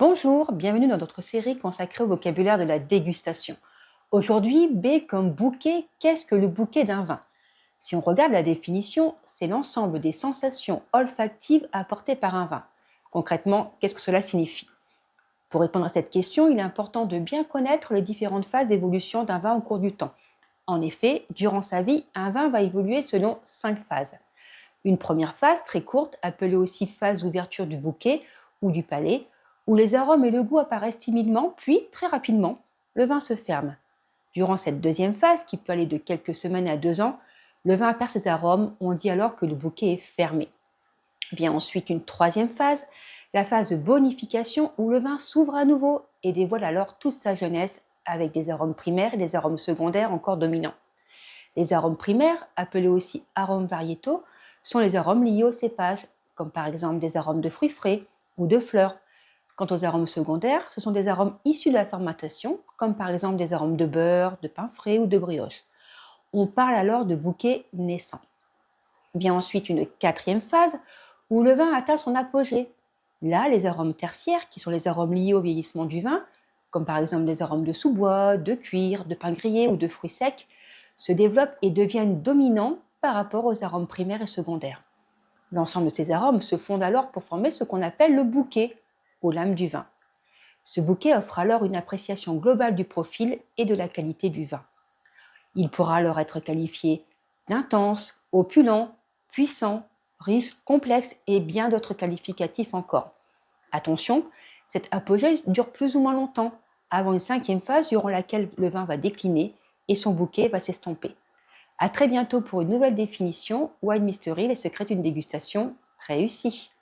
Bonjour, bienvenue dans notre série consacrée au vocabulaire de la dégustation. Aujourd'hui, B comme bouquet, qu'est-ce que le bouquet d'un vin? Si on regarde la définition, c'est l'ensemble des sensations olfactives apportées par un vin. Concrètement, qu'est-ce que cela signifie? Pour répondre à cette question, il est important de bien connaître les différentes phases d'évolution d'un vin au cours du temps. En effet, durant sa vie, un vin va évoluer selon 5 phases. Une première phase très courte, appelée aussi phase d'ouverture du bouquet ou du palais, où les arômes et le goût apparaissent timidement, puis très rapidement, le vin se ferme. Durant cette deuxième phase, qui peut aller de quelques semaines à 2 ans, le vin perd ses arômes, on dit alors que le bouquet est fermé. Vient ensuite une troisième phase, la phase de bonification, où le vin s'ouvre à nouveau et dévoile alors toute sa jeunesse avec des arômes primaires et des arômes secondaires encore dominants. Les arômes primaires, appelés aussi arômes variétaux, sont les arômes liés au cépage, comme par exemple des arômes de fruits frais ou de fleurs. Quant aux arômes secondaires, ce sont des arômes issus de la fermentation, comme par exemple des arômes de beurre, de pain frais ou de brioche. On parle alors de bouquet naissant. Vient ensuite une quatrième phase où le vin atteint son apogée. Là, les arômes tertiaires, qui sont les arômes liés au vieillissement du vin, comme par exemple des arômes de sous-bois, de cuir, de pain grillé ou de fruits secs, se développent et deviennent dominants par rapport aux arômes primaires et secondaires. L'ensemble de ces arômes se fondent alors pour former ce qu'on appelle le bouquet, ou l'âme du vin. Ce bouquet offre alors une appréciation globale du profil et de la qualité du vin. Il pourra alors être qualifié d'intense, opulent, puissant, riche, complexe et bien d'autres qualificatifs encore. Attention, cet apogée dure plus ou moins longtemps, avant une cinquième phase durant laquelle le vin va décliner et son bouquet va s'estomper. À très bientôt pour une nouvelle définition. Wine Mystery, les secrets d'une dégustation réussie.